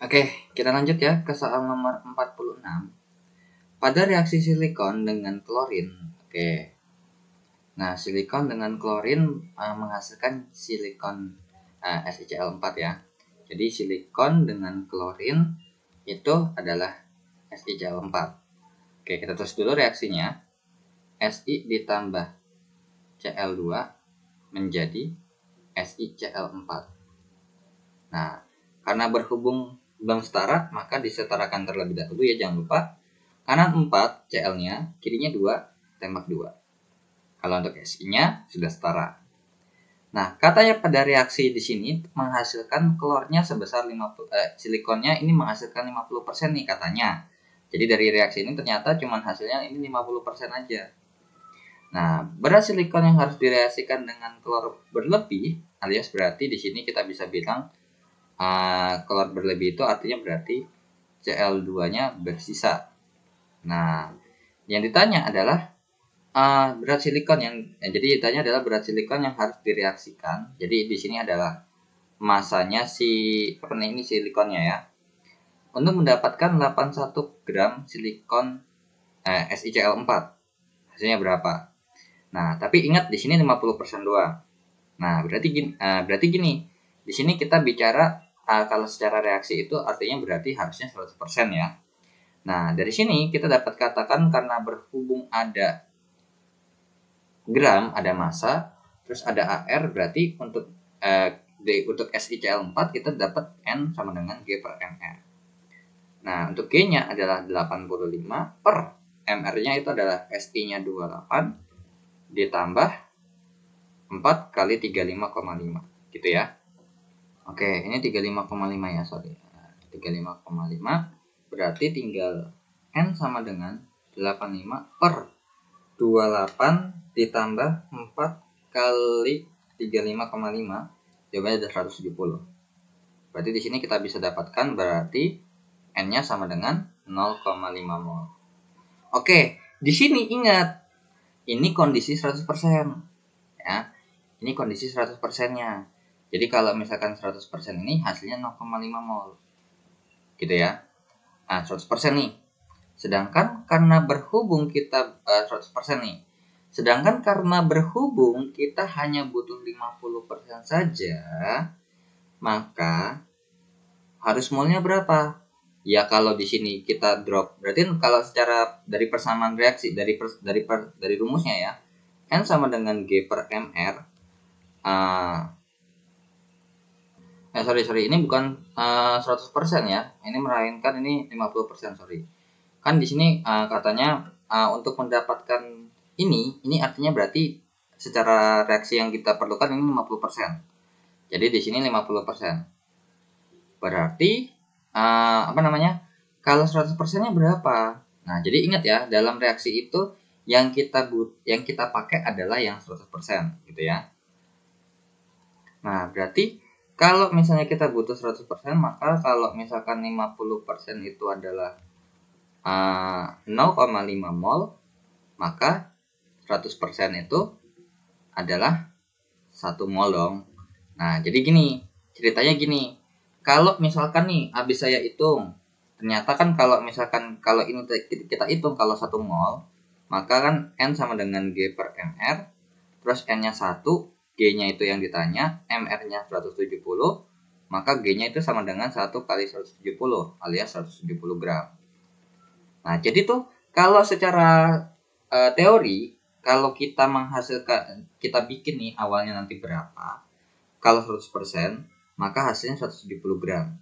Oke, kita lanjut ya ke soal nomor 46. Pada reaksi silikon dengan klorin. Oke. Nah, silikon dengan klorin menghasilkan silikon SiCl4 ya. Jadi silikon dengan klorin itu adalah SiCl4. Oke, kita terus dulu reaksinya. Si ditambah Cl2 menjadi SiCl4. Nah, karena berhubung belum setara, maka disetarakan terlebih dahulu ya, jangan lupa. Kanan 4 Cl-nya, kirinya 2, tembak 2. Kalau untuk Si-nya sudah setara. Nah, katanya pada reaksi di sini menghasilkan klornya sebesar 50, silikonnya ini menghasilkan 50% nih katanya. Jadi dari reaksi ini ternyata cuma hasilnya ini 50% aja. Nah, berat silikon yang harus direaksikan dengan klor berlebih, alias berarti di sini kita bisa bilang klor berlebih itu artinya berarti Cl2-nya bersisa. Nah, yang ditanya adalah berat silikon jadi ditanya adalah berat silikon yang harus direaksikan. Jadi di sini adalah masanya ini silikonnya ya. Untuk mendapatkan 81 gram silikon SiCl4. Hasilnya berapa? Nah, tapi ingat di sini 50% doang. Nah, berarti gini. Di sini kita bicara kalau secara reaksi itu artinya berarti harusnya 100% ya. Nah, dari sini kita dapat katakan karena berhubung ada gram, ada massa, terus ada AR, berarti untuk SiCl4 kita dapat N sama dengan G per MR. Nah, untuk G-nya adalah 85 per MR-nya itu adalah Si-nya 28 ditambah 4 kali 35,5 gitu ya. Oke, ini 35,5 ya, sorry. 35,5 berarti tinggal N sama dengan 85 per 28 ditambah 4 kali 35,5, jawabannya ada 170. Berarti di sini kita bisa dapatkan berarti N-nya sama dengan 0,5 mol. Oke, di sini ingat ini kondisi 100% ya. Ini kondisi 100%-nya. Jadi kalau misalkan 100% ini hasilnya 0,5 mol. Gitu ya. Nah, 100% nih. Sedangkan karena berhubung kita 100% nih. Sedangkan karena berhubung kita hanya butuh 50% saja, maka harus molnya berapa? Ya kalau di sini kita drop, berarti kalau secara dari persamaan reaksi dari rumusnya ya, N sama dengan G per MR. Sorry, ini bukan 100% ya. Ini melainkan ini 50%, sorry. Kan di sini katanya untuk mendapatkan ini artinya berarti secara reaksi yang kita perlukan ini 50%. Jadi di sini 50%. Berarti kalau 100%-nya berapa? Nah, jadi ingat ya, dalam reaksi itu yang kita pakai adalah yang 100% gitu ya. Nah, berarti kalau misalnya kita butuh 100%, maka kalau misalkan 50% itu adalah 0,5 mol, maka 100% itu adalah 1 mol dong. Nah, jadi gini, ceritanya gini. Kalau misalkan nih habis saya hitung, ternyata kan kalau ini kita hitung kalau 1 mol, maka kan N sama dengan G per MR, terus N-nya 1, G-nya itu yang ditanya, MR-nya 170, maka G-nya itu sama dengan 1 kali 170 alias 170 gram. Nah, jadi tuh kalau secara teori, kalau kita bikin nih awalnya nanti berapa, kalau 100%, maka hasilnya 170 gram.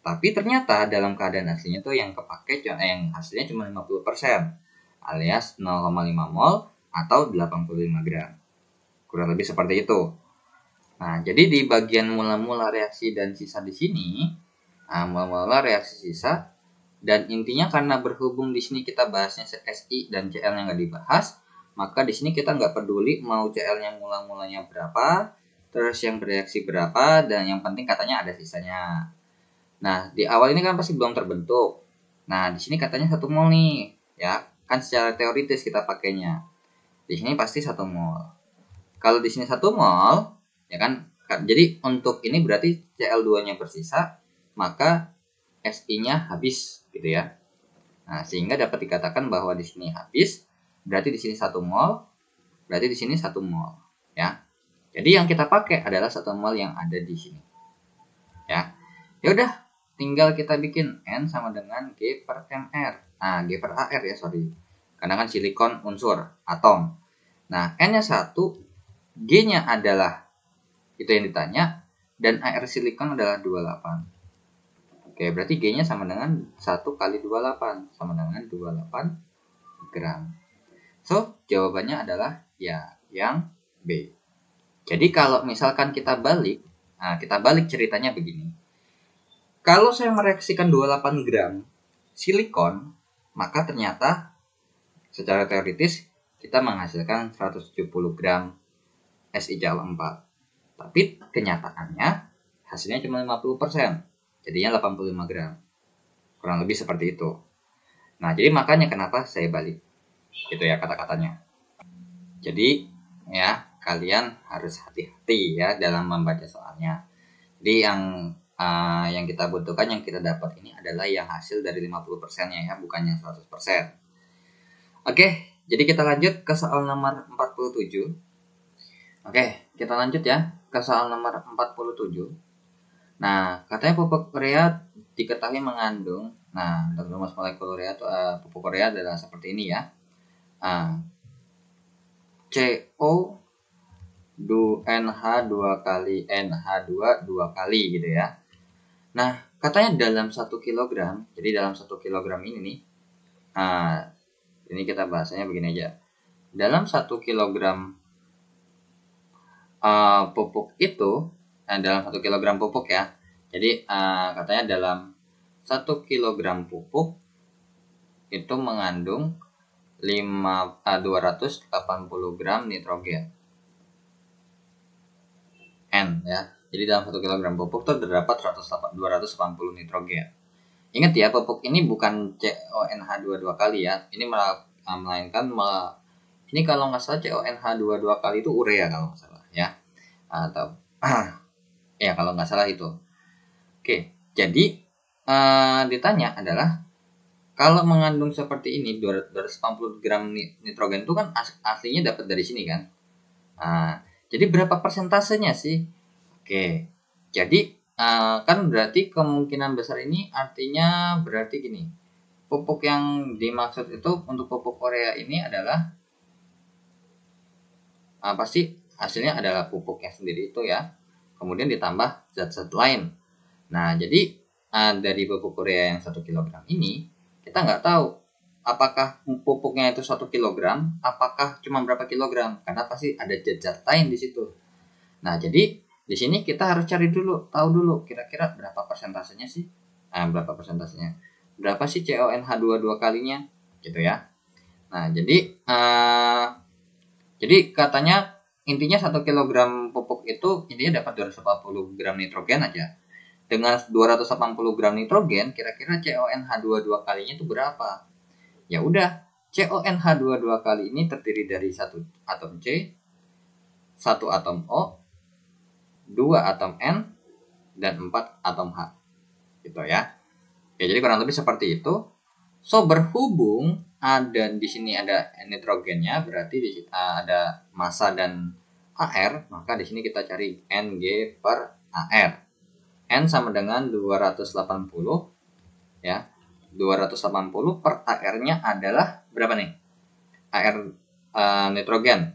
Tapi ternyata dalam keadaan aslinya tuh yang kepake yang hasilnya cuma 50%, alias 0,5 mol atau 85 gram. Kurang lebih seperti itu. Nah, jadi di bagian mula-mula reaksi dan sisa di sini, mula-mula reaksi sisa, dan intinya karena berhubung di sini kita bahasnya Si dan Cl-nya nggak dibahas, maka di sini kita nggak peduli mau Cl-nya mula-mulanya berapa, terus yang bereaksi berapa, dan yang penting katanya ada sisanya. Nah, di awal ini kan pasti belum terbentuk. Nah, di sini katanya 1 mol nih, ya. Kan secara teoritis kita pakainya. Di sini pasti 1 mol. Kalau di sini 1 mol, ya kan? Jadi untuk ini berarti Cl2-nya bersisa, maka Si-nya habis gitu ya. Nah, sehingga dapat dikatakan bahwa di sini habis, berarti di sini 1 mol, berarti di sini 1 mol ya. Jadi yang kita pakai adalah 1 mol yang ada di sini. Ya. Ya udah, tinggal kita bikin N sama dengan G per Mr. Nah, G per Ar ya, sorry. Karena kan silikon unsur atom. Nah, N-nya 1, G-nya adalah itu yang ditanya, dan Ar silikon adalah 28. Oke, berarti G-nya sama dengan 1 kali 28, sama dengan 28 gram. So, jawabannya adalah ya yang B. Jadi kalau misalkan kita balik ceritanya begini. Kalau saya mereaksikan 28 gram silikon, maka ternyata secara teoritis kita menghasilkan 170 gram SiCl4. Tapi kenyataannya hasilnya cuma 50%. Jadinya 85 gram. Kurang lebih seperti itu. Nah, jadi makanya kenapa saya balik. Itu ya kata-katanya. Jadi ya kalian harus hati-hati ya dalam membaca soalnya. Jadi yang kita butuhkan, yang kita dapat ini adalah yang hasil dari 50%-nya ya, bukan yang 100%. Oke, jadi kita lanjut ke soal nomor 47. Oke, kita lanjut ya ke soal nomor 47. Nah, katanya pupuk urea diketahui mengandung, nah, dalam rumus molekul urea pupuk urea adalah seperti ini ya. CO NH 2 kali NH2 2 kali gitu ya. Nah, katanya dalam 1 kilogram, jadi dalam 1 kilogram ini nih, ini kita bahasanya begini aja. Dalam 1 kilogram pupuk itu, dalam 1 kilogram pupuk ya, jadi katanya dalam 1 kilogram pupuk itu mengandung 280 gram nitrogen N ya. Jadi dalam 1 kg pupuk itu terdapat 280 nitrogen. Ingat ya, pupuk ini bukan CONH2 2 kali ya. Ini melainkan ini kalau nggak salah CONH2 2 kali itu urea kalau nggak salah ya. Atau ya kalau nggak salah itu. Oke, jadi ditanya adalah kalau mengandung seperti ini 280 gram nitrogen itu kan aslinya dapat dari sini kan. Jadi berapa persentasenya sih? Oke, jadi kan berarti kemungkinan besar ini artinya berarti gini. Pupuk yang dimaksud itu untuk pupuk urea ini adalah pasti hasilnya adalah pupuknya sendiri itu ya. Kemudian ditambah zat-zat lain. Nah, jadi dari pupuk urea yang 1 kg ini kita nggak tahu apakah pupuknya itu 1 kg, apakah cuma berapa kilogram, karena pasti ada zat-zat lain di situ. Nah, jadi di sini kita harus tahu dulu kira-kira berapa persentasenya sih? Berapa persentasenya? Berapa sih CONH2 2 kalinya? Gitu ya. Nah, jadi katanya intinya 1 kg pupuk itu intinya dapat 280 gram nitrogen aja. Dengan 280 gram nitrogen, kira-kira CONH2 2 kalinya itu berapa? Ya udah, CONH2 2 kali ini terdiri dari 1 atom C, 1 atom O, 2 atom N, dan 4 atom H. Gitu ya. Ya, jadi kurang lebih seperti itu. So, berhubung di sini ada nitrogennya, berarti di sini ada massa dan Ar, maka di sini kita cari Ng per Ar. N sama dengan 280 ya. 280 per Ar-nya adalah berapa nih? Ar nitrogen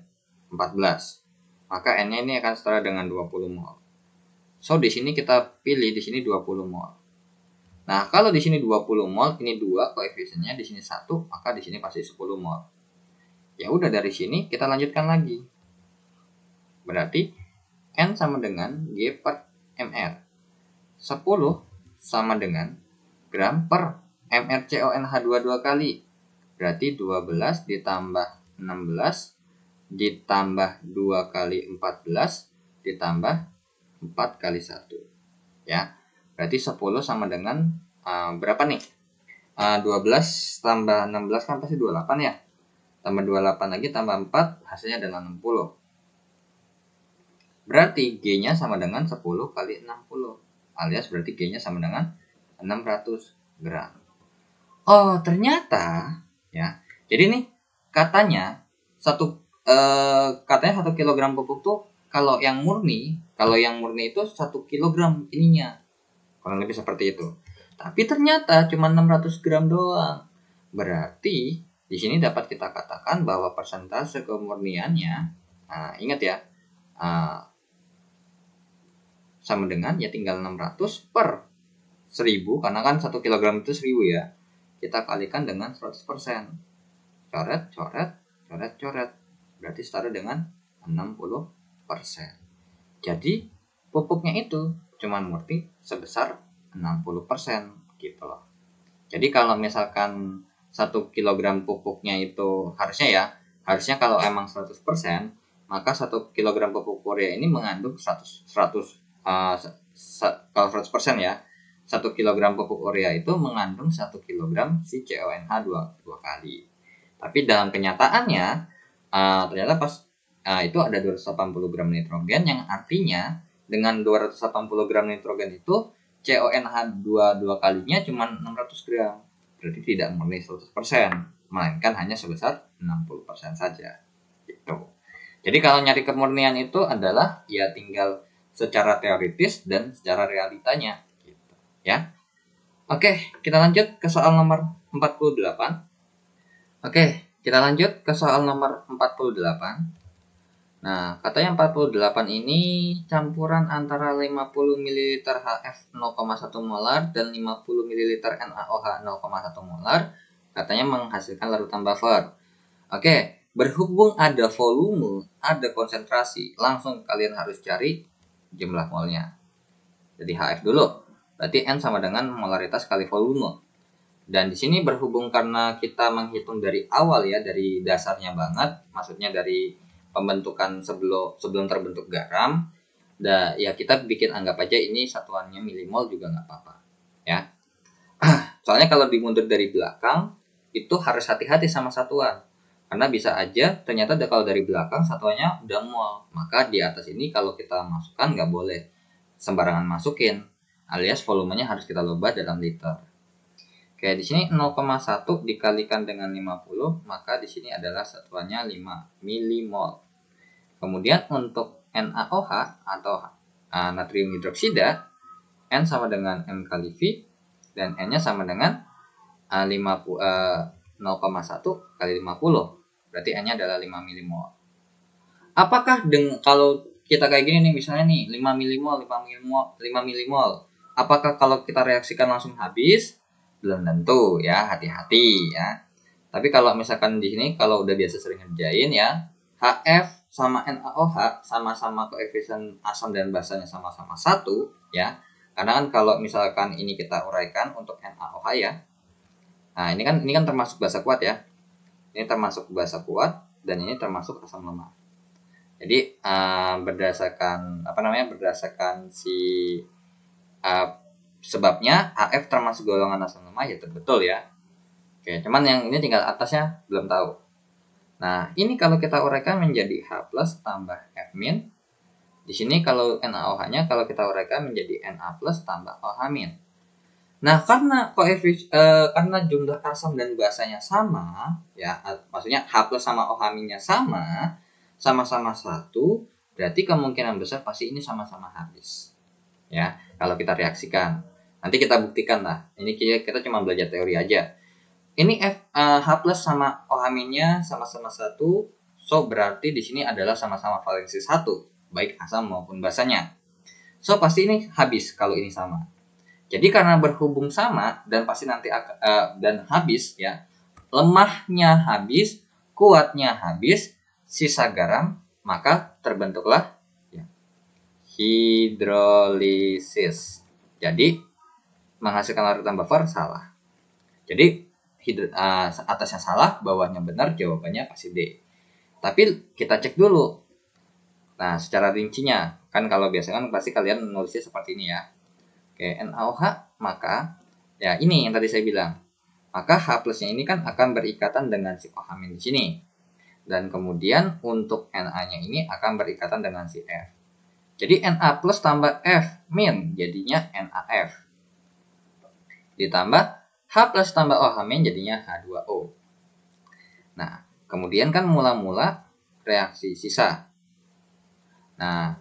14. Maka N-nya ini akan setara dengan 20 mol. So di sini kita pilih di sini 20 mol. Nah, kalau di sini 20 mol, ini 2 koefisiennya, di sini 1, maka di sini pasti 10 mol. Ya udah, dari sini kita lanjutkan lagi. Berarti N sama dengan G per Mr. 10 sama dengan gram per MrCONH2 2 kali. Berarti 12 ditambah 16 ditambah 2 kali 14 ditambah 4 kali 1. Ya. Berarti 10 sama dengan berapa nih? 12 tambah 16 kan pasti 28 ya. Tambah 28 lagi tambah 4 hasilnya adalah 60. Berarti G-nya sama dengan 10 kali 60. Alias berarti G-nya sama dengan 600 gram. Oh, ternyata ya. Jadi nih katanya katanya 1 kilogram pupuk tuh kalau yang murni itu 1 kilogram ininya. Kurang lebih seperti itu. Tapi ternyata cuma 600 gram doang. Berarti di sini dapat kita katakan bahwa persentase kemurniannya, ingat ya, sama dengan ya tinggal 600 per 1000, karena kan 1 kilogram itu 1000 ya. Kita kalikan dengan 100%. Coret, coret, coret, coret. Berarti setara dengan 60%. Jadi pupuknya itu cuma murni sebesar 60% gitu loh. Jadi kalau misalkan 1 kilogram pupuknya itu harusnya kalau emang 100%, maka 1 kilogram pupuk urea ini mengandung 100 kalau 100% ya. 1 kilogram pupuk urea itu mengandung 1 kilogram si CONH dua kali. Tapi dalam kenyataannya ternyata pas itu ada 280 gram nitrogen, yang artinya dengan 280 gram nitrogen itu CONH dua kalinya cuma 600 gram. Berarti tidak murni 100%, melainkan hanya sebesar 60% saja. Gitu. Jadi kalau nyari kemurnian itu adalah ya tinggal secara teoritis dan secara realitanya. Gitu. Ya. Oke, kita lanjut ke soal nomor 48. Oke, kita lanjut ke soal nomor 48. Nah, katanya 48 ini campuran antara 50 ml HF 0,1 molar dan 50 ml NaOH 0,1 molar katanya menghasilkan larutan buffer. Oke, berhubung ada volume, ada konsentrasi, langsung kalian harus cari jumlah molnya. Jadi HF dulu. Berarti N sama dengan molaritas kali volume. Dan di sini berhubung karena kita menghitung dari awal ya, dari dasarnya banget, maksudnya dari pembentukan sebelum terbentuk garam, ya kita bikin anggap aja ini satuannya milimol juga nggak apa-apa ya. Soalnya kalau dimundur dari belakang itu harus hati-hati sama satuan, karena bisa aja ternyata kalau dari belakang satuannya udah mol, maka di atas ini kalau kita masukkan nggak boleh sembarangan masukin, alias volumenya harus kita ubah dalam liter. Oke, di sini 0,1 dikalikan dengan 50, maka di sini adalah satuannya 5 milimol. Kemudian untuk NaOH atau natrium hidroksida, N sama dengan M kali V, dan N-nya sama dengan 0,1 kali 50. Berarti N-nya adalah 5 milimol. Apakah kalau kita kayak gini nih, misalnya nih 5 milimol, 5 milimol, apakah kalau kita reaksikan langsung habis? Belum tentu ya, hati-hati ya. Tapi kalau misalkan di sini kalau udah biasa sering ngerjain ya, HF sama NaOH sama-sama koefisien asam dan basanya sama-sama 1 ya. Karena kan kalau misalkan ini kita uraikan untuk NaOH ya. Nah, ini kan termasuk basa kuat ya. Ini termasuk basa kuat dan ini termasuk asam lemah. Jadi berdasarkan si sebabnya HF termasuk golongan asam lemah ya, betul ya. Oke, cuman yang ini tinggal atasnya belum tahu. Nah, ini kalau kita uraikan menjadi H+ tambah F-. Di sini kalau NaOH-nya kalau kita uraikan menjadi Na+ tambah OH-. Nah, karena jumlah asam dan basanya sama, ya, maksudnya H+ sama OH-nya sama-sama 1, berarti kemungkinan besar pasti ini sama-sama habis. Ya, kalau kita reaksikan. Nanti kita buktikan lah. Ini kita cuma belajar teori aja. Ini H+ sama OH- sama-sama 1, so berarti di sini adalah sama-sama valensi 1, baik asam maupun basanya. So pasti ini habis kalau ini sama. Jadi karena berhubung sama dan pasti nanti dan habis ya, lemahnya habis, kuatnya habis, sisa garam, maka terbentuklah ya, hidrolisis. Jadi menghasilkan larutan buffer salah. Jadi atasnya salah, bawahnya benar, jawabannya pasti D. Tapi kita cek dulu. Nah, secara rincinya, kan kalau biasanya kan pasti kalian nulisnya seperti ini ya. Oke, NaOH, maka ya ini yang tadi saya bilang. Maka H+ ini kan akan berikatan dengan si OH- di sini. Dan kemudian untuk Na-nya ini akan berikatan dengan si F. Jadi Na+ tambah F- jadinya NaF. ditambah H plus tambah OH- jadinya H2O. Nah, kemudian kan mula-mula reaksi sisa. Nah,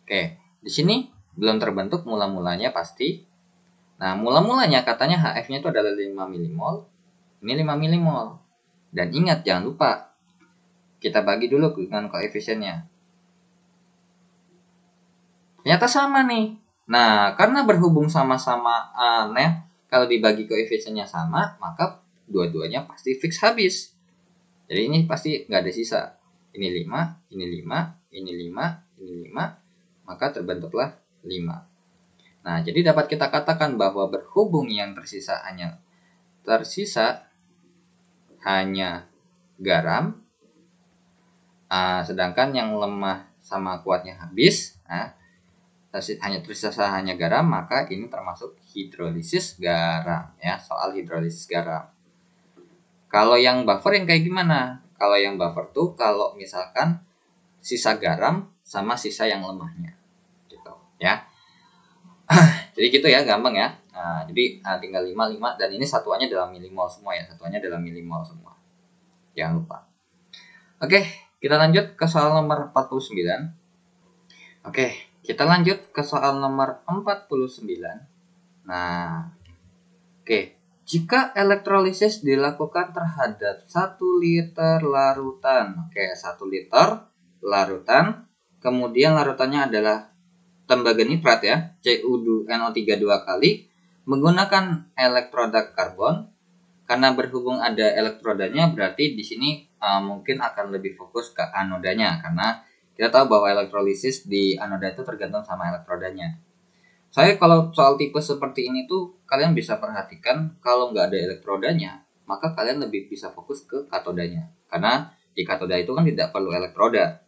oke, di sini belum terbentuk mula-mulanya pasti. Nah, mula-mulanya katanya HF-nya itu adalah 5 milimol. Ini 5 milimol. Dan ingat, jangan lupa, kita bagi dulu dengan koefisiennya. Ternyata sama nih. Nah, karena berhubung sama-sama kalau dibagi koefisiennya sama, maka dua-duanya pasti fix habis. Jadi ini pasti nggak ada sisa. Ini 5, ini 5, ini 5, ini 5, maka terbentuklah 5. Nah, jadi dapat kita katakan bahwa berhubung yang tersisa hanya garam, sedangkan yang lemah sama kuatnya habis, hanya tersisa hanya garam, maka ini termasuk hidrolisis garam ya, soal hidrolisis garam. Kalau yang buffer yang kayak gimana? Kalau yang buffer tuh kalau misalkan sisa garam sama sisa yang lemahnya, gitu ya. Jadi gitu ya, gampang ya. Nah, jadi tinggal 5 dan ini satuannya dalam milimol semua ya, Jangan lupa. Oke, kita lanjut ke soal nomor 49. Oke, kita lanjut ke soal nomor 49. Nah, oke. Jika elektrolisis dilakukan terhadap 1 liter larutan. Oke, 1 liter larutan. Kemudian larutannya adalah tembaga nitrat ya, CuNO3 2 kali. Menggunakan elektroda karbon. Karena berhubung ada elektrodanya, berarti di sini mungkin akan lebih fokus ke anodanya. Karena kita tahu bahwa elektrolisis di anoda itu tergantung sama elektrodanya. Saya kalau soal tipe seperti ini tuh kalian bisa perhatikan kalau nggak ada elektrodanya, maka kalian lebih bisa fokus ke katodanya. Karena di katoda itu kan tidak perlu elektroda.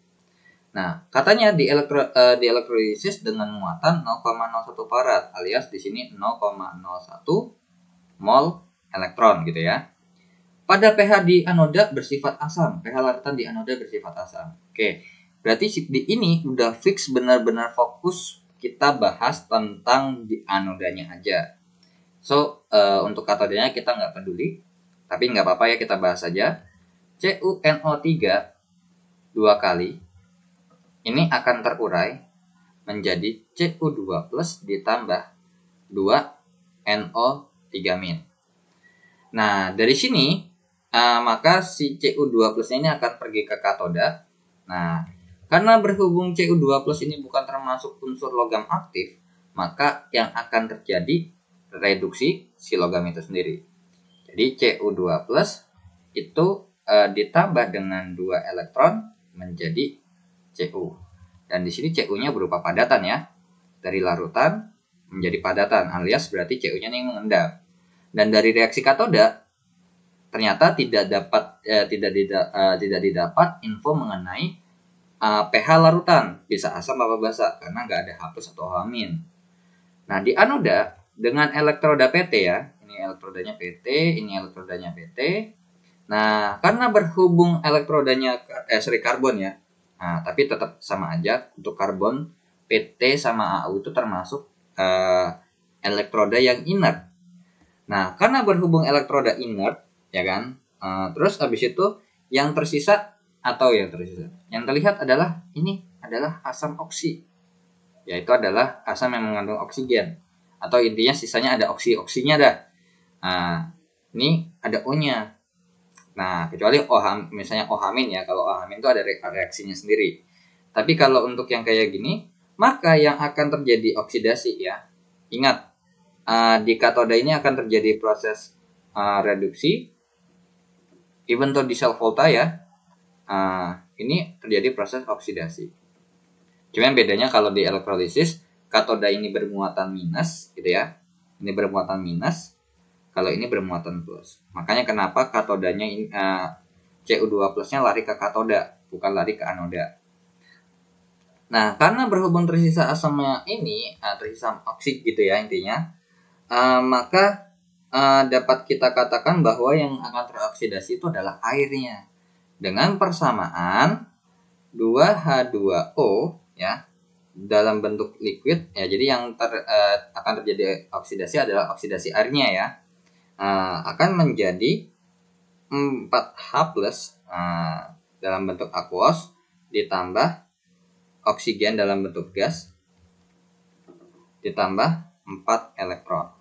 Nah, katanya di elektrolisis dengan muatan 0,01 farad alias di sini 0,01 mol elektron gitu ya. Pada pH di anoda bersifat asam, pH larutan di anoda bersifat asam. Oke, berarti di ini udah fix benar-benar fokus kita bahas tentang di anodanya aja. So, untuk katodanya kita nggak peduli, tapi nggak apa-apa ya, kita bahas saja. CuNO3 2 kali, ini akan terurai menjadi Cu2 plus ditambah 2NO3-. Nah, dari sini, maka si Cu2 plus ini akan pergi ke katoda. Nah, karena berhubung Cu2 plus ini bukan termasuk unsur logam aktif, maka yang akan terjadi reduksi si logam itu sendiri. Jadi Cu2 plus itu ditambah dengan 2 elektron menjadi Cu. Dan di sini Cu-nya berupa padatan ya. Dari larutan menjadi padatan alias berarti Cu-nya ini mengendap. Dan dari reaksi katoda ternyata tidak didapat info mengenai pH larutan, bisa asam apa basa, karena nggak ada H+ atau H-. Nah, di anoda dengan elektroda PT ya, ini elektrodanya PT, ini elektrodanya PT. Nah, karena berhubung elektrodanya karbon ya, nah, tapi tetap sama aja untuk karbon PT sama AU itu termasuk elektroda yang inert. Nah, karena berhubung elektroda inert, ya kan, terus habis itu yang tersisa yang terlihat adalah ini adalah asam oksi, yaitu adalah asam yang mengandung oksigen, atau intinya sisanya ada oksinya dah. Nah, ini ada O-nya. Nah, kecuali OH, misalnya OH- ya, kalau OH- itu ada reaksinya sendiri. Tapi kalau untuk yang kayak gini, maka yang akan terjadi oksidasi ya. Ingat, di katoda ini akan terjadi proses reduksi, even though di sel volta ya. Ini terjadi proses oksidasi. Cuman bedanya kalau di elektrolisis, katoda ini bermuatan minus gitu ya. Ini bermuatan minus, kalau ini bermuatan plus. Makanya kenapa katodanya Cu2 plusnya lari ke katoda, bukan lari ke anoda. Nah, karena berhubung tersisa asamnya ini, tersisa oksida gitu ya intinya, maka dapat kita katakan bahwa yang akan teroksidasi itu adalah airnya. Dengan persamaan 2H2O ya, dalam bentuk liquid ya, jadi yang akan terjadi oksidasi adalah oksidasi airnya ya, akan menjadi 4H+ dalam bentuk aquos ditambah oksigen dalam bentuk gas ditambah 4 elektron.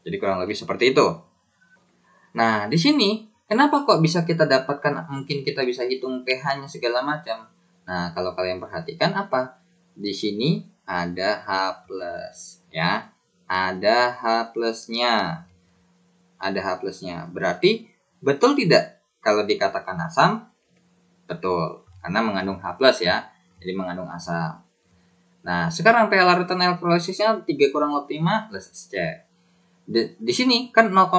Jadi kurang lebih seperti itu. Nah, di sini kenapa kok bisa kita dapatkan, mungkin kita bisa hitung pH-nya segala macam. Nah, kalau kalian perhatikan apa? Di sini ada H+ ya. Ada H+-nya. Ada H+-nya. Berarti betul tidak kalau dikatakan asam? Betul, karena mengandung H+ ya. Jadi mengandung asam. Nah, sekarang pH larutan elektrolesisnya 3-5 let's cek. Di sini kan 0,01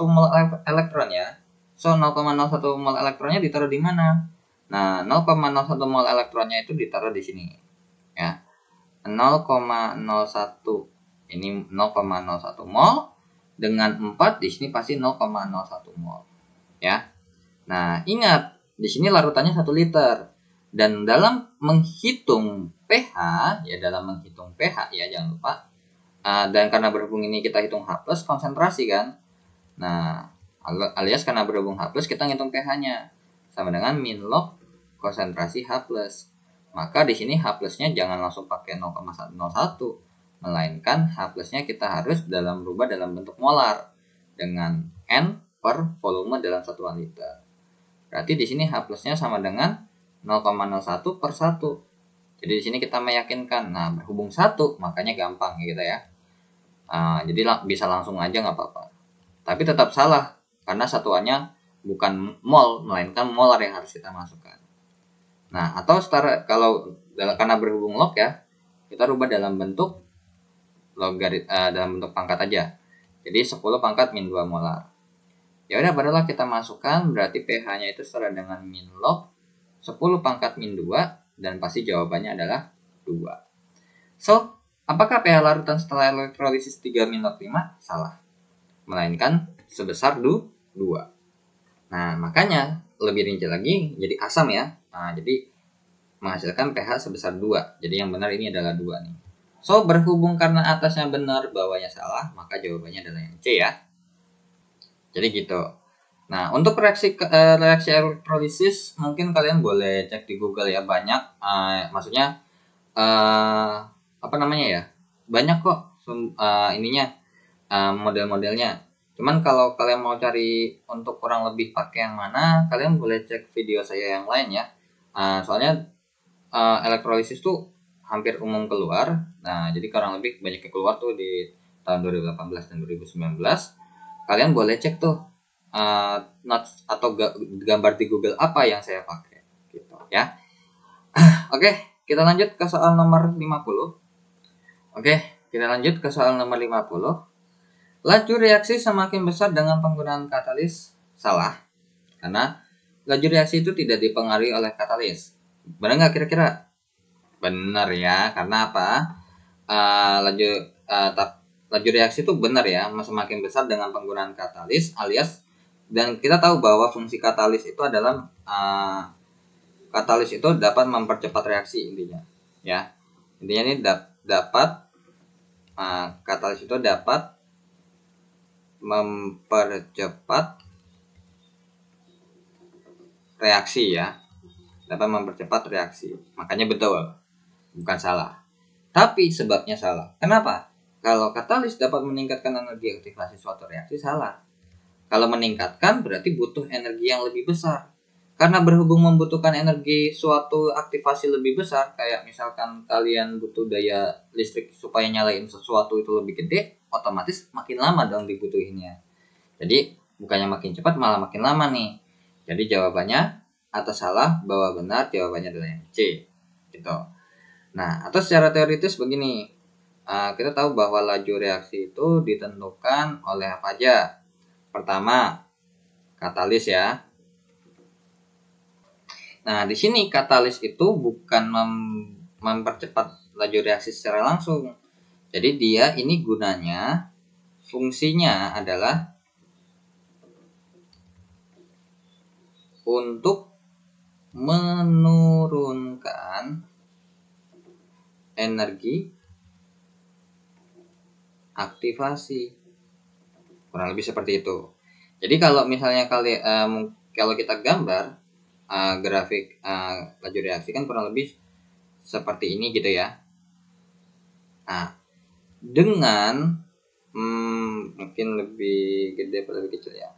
mol elektron ya. So 0,01 mol elektronnya ditaruh di mana? Nah, 0,01 mol elektronnya itu ditaruh di sini. Ya. 0,01 ini 0,01 mol dengan 4 di sini pasti 0,01 mol. Ya. Nah, ingat di sini larutannya 1 liter. Dan dalam menghitung pH ya, jangan lupa. Dan karena berhubung ini kita hitung H+ konsentrasi kan. Nah, alias karena berhubung H+ kita ngitung pH-nya sama dengan min log konsentrasi H+. Maka di sini H+-nya jangan langsung pakai 0,101, melainkan H+-nya kita harus rubah dalam bentuk molar dengan N per volume dalam satuan liter. Berarti di sini H+-nya sama dengan 0,01 per 1. Jadi di sini kita meyakinkan. Nah, berhubung 1, makanya gampang gitu ya. Jadi bisa langsung aja nggak apa-apa. Tapi tetap salah karena satuannya bukan mol, melainkan molar yang harus kita masukkan. Nah, atau karena berhubung log ya, kita rubah dalam bentuk dalam bentuk pangkat aja. Jadi 10 pangkat min 2 molar. Ya udah, barulah kita masukkan, berarti pH-nya itu setara dengan min log 10 pangkat min 2, dan pasti jawabannya adalah 2. So, apakah pH larutan setelah elektrolisis 3 min log 5? Salah. Melainkan sebesar 2. Nah, makanya lebih rinci lagi jadi asam ya. Nah, jadi menghasilkan pH sebesar 2. Jadi yang benar ini adalah 2 nih. So, berhubung karena atasnya benar, bawahnya salah, maka jawabannya adalah yang C ya. Jadi gitu. Nah, untuk reaksi elektrolisis mungkin kalian boleh cek di Google ya, banyak. Maksudnya apa namanya ya? Banyak kok model-modelnya. Cuman kalau kalian mau cari untuk kurang lebih pakai yang mana, kalian boleh cek video saya yang lain ya. Soalnya elektrolisis tuh hampir umum keluar. Nah, jadi kurang lebih banyak yang keluar tuh di tahun 2018 dan 2019. Kalian boleh cek tuh notes atau gambar di Google apa yang saya pakai gitu ya. Oke, kita lanjut ke soal nomor 50. Laju reaksi semakin besar dengan penggunaan katalis. Salah, karena laju reaksi itu tidak dipengaruhi oleh katalis. Benar nggak kira-kira? Benar ya, karena apa? Laju reaksi itu benar ya, semakin besar dengan penggunaan katalis, alias, dan kita tahu bahwa fungsi katalis itu adalah katalis itu dapat mempercepat reaksi intinya ya. Intinya ini katalis itu dapat mempercepat reaksi ya. Dapat mempercepat reaksi. Makanya betul, bukan salah. Tapi sebabnya salah. Kenapa? Kalau katalis dapat meningkatkan energi aktivasi suatu reaksi, salah. Kalau meningkatkan berarti butuh energi yang lebih besar. Karena berhubung membutuhkan energi suatu aktivasi lebih besar, kayak misalkan kalian butuh daya listrik supaya nyalain sesuatu itu lebih gede, otomatis makin lama dong dibutuhinnya. Jadi bukannya makin cepat, malah makin lama nih. Jadi jawabannya atas salah, bawah benar, jawabannya adalah yang C. Gitu. Nah, atau secara teoritis begini, kita tahu bahwa laju reaksi itu ditentukan oleh apa aja. Pertama, katalis ya. Nah, di sini katalis itu bukan mempercepat laju reaksi secara langsung. Jadi dia ini gunanya, fungsinya adalah untuk menurunkan energi aktivasi. Kurang lebih seperti itu. Jadi kalau misalnya kalau kita gambar grafik laju reaksi kan kurang lebih seperti ini gitu ya. Nah, dengan mungkin lebih gede atau lebih kecil ya.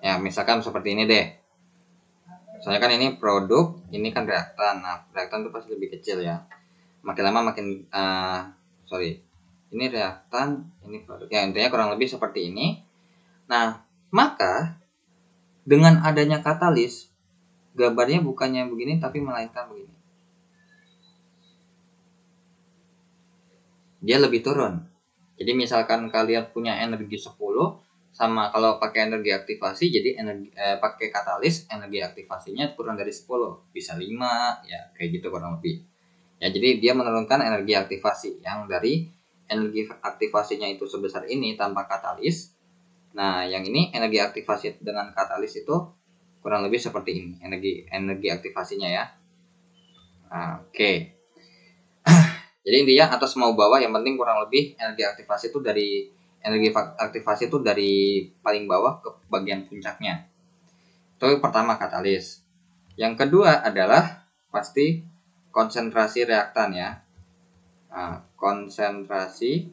Ya, misalkan seperti ini deh. Soalnya kan ini produk, ini kan reaktan. Nah, reaktan itu pasti lebih kecil ya. Makin lama makin ini reaktan, ini produk. Ya, intinya kurang lebih seperti ini. Nah, maka dengan adanya katalis, gambarnya bukannya begini tapi melainkan begini. Dia lebih turun. Jadi misalkan kalian punya energi 10 sama kalau pakai energi aktivasi, jadi pakai katalis energi aktivasinya kurang dari 10, bisa 5 ya, kayak gitu kurang lebih. Ya, jadi dia menurunkan energi aktivasi yang dari energi aktivasinya itu sebesar ini tanpa katalis. Nah, yang ini energi aktivasi dengan katalis itu kurang lebih seperti ini energi aktivasinya ya. Oke. Jadi intinya atas mau bawah yang penting kurang lebih energi aktivasi itu dari paling bawah ke bagian puncaknya. Itu pertama katalis. Yang kedua adalah pasti konsentrasi reaktan ya. Konsentrasi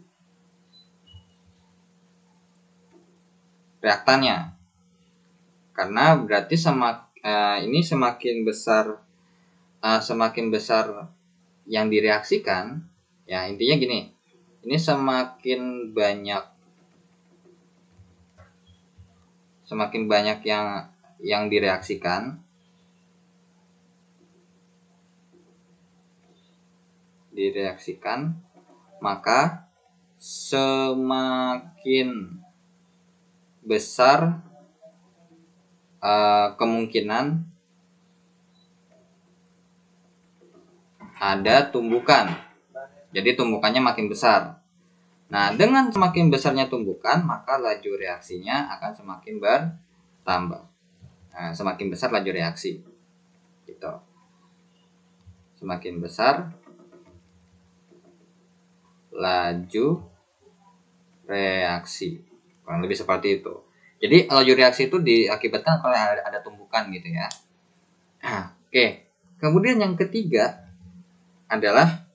reaktannya. Karena berarti ini semakin besar yang direaksikan, ya intinya gini, ini semakin banyak yang direaksikan, maka semakin besar kemungkinan ada tumbukan. Jadi tumbukannya makin besar. Nah, dengan semakin besarnya tumbukan, maka laju reaksinya akan semakin bertambah. Nah, semakin besar laju reaksi. Gitu. Semakin besar laju reaksi. Kurang lebih seperti itu. Jadi laju reaksi itu diakibatkan oleh ada tumbukan gitu ya. Oke. Kemudian yang ketiga adalah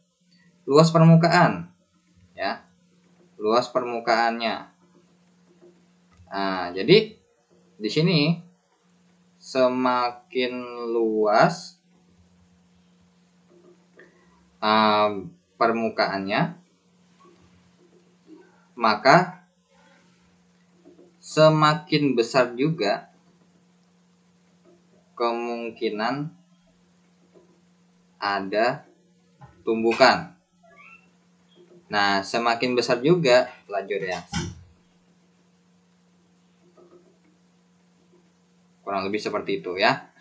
luas permukaan, ya, luas permukaannya. Nah, jadi di sini semakin luas permukaannya, maka semakin besar juga kemungkinan ada tumbukan. Nah, semakin besar juga laju reaksi. Kurang lebih seperti itu ya.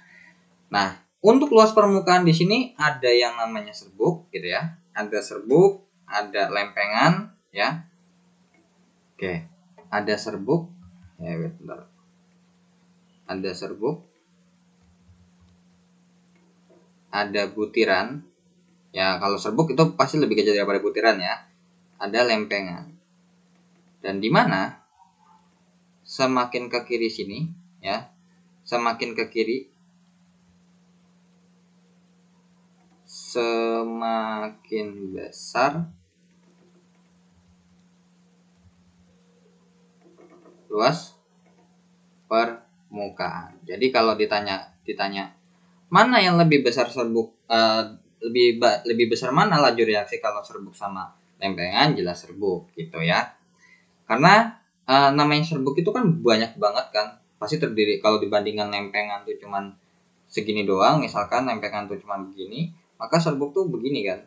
Nah, untuk luas permukaan di sini ada yang namanya serbuk gitu ya. Ada serbuk, ada lempengan ya. Oke, ada serbuk. Ya, bentar. Ada serbuk. Ada butiran. Ya, kalau serbuk itu pasti lebih kecil daripada butiran ya. Ada lempengan. Dan di mana semakin ke kiri sini ya, semakin ke kiri semakin besar luas permukaan. Jadi kalau ditanya mana yang lebih besar serbuk, lebih besar mana laju reaksi kalau serbuk sama lempengan, jelas serbuk gitu ya. Karena namanya serbuk itu kan banyak banget kan, pasti terdiri, kalau dibandingkan lempengan tuh cuman segini doang, misalkan lempengan tuh cuman begini, maka serbuk tuh begini kan.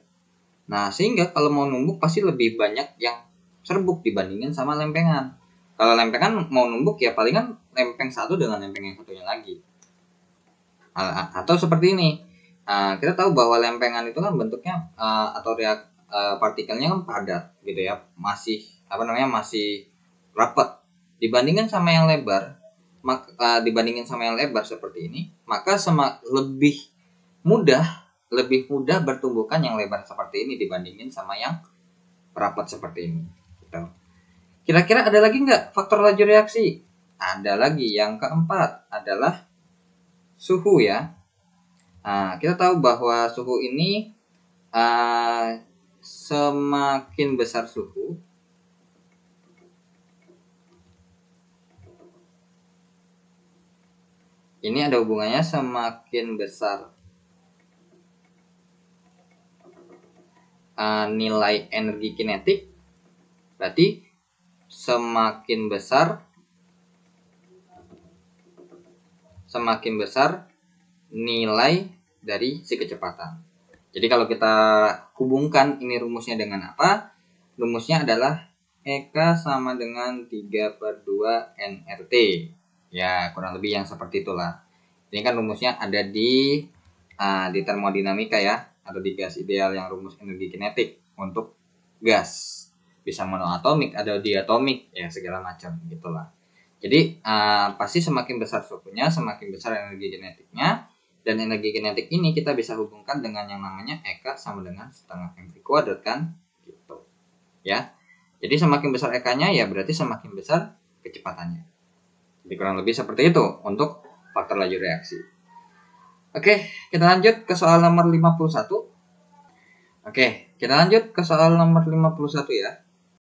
Nah, sehingga kalau mau numbuk pasti lebih banyak yang serbuk dibandingin sama lempengan. Kalau lempengan mau numbuk ya palingan lempeng satu dengan lempeng yang satunya lagi. Atau seperti ini, kita tahu bahwa lempengan itu kan bentuknya partikelnya kan padat gitu ya, masih rapat dibandingkan sama yang lebar. Dibandingin sama yang lebar seperti ini, maka lebih lebih mudah bertumbukan yang lebar seperti ini dibandingin sama yang rapat seperti ini. Gitu. Kira-kira ada lagi nggak faktor laju reaksi? Ada lagi. Yang keempat adalah suhu ya. Nah, kita tahu bahwa suhu ini semakin besar suhu, ini ada hubungannya semakin besar nilai energi kinetik, berarti semakin besar nilai dari si kecepatan. Jadi kalau kita hubungkan ini rumusnya dengan apa? Rumusnya adalah EK sama dengan 3/2 nRT. Ya, kurang lebih yang seperti itulah. Ini kan rumusnya ada di termodinamika ya, atau di gas ideal yang rumus energi kinetik untuk gas. Bisa monoatomik, ada diatomik, ya segala macam gitulah. Jadi pasti semakin besar suhunya, semakin besar energi kinetiknya. Dan energi kinetik ini kita bisa hubungkan dengan yang namanya EK sama dengan setengah mv kuadrat kan, gitu. Ya. Jadi semakin besar EK-nya ya berarti semakin besar kecepatannya. Jadi kurang lebih seperti itu untuk faktor laju reaksi. Oke, kita lanjut ke soal nomor 51. Oke, kita lanjut ke soal nomor 51 ya.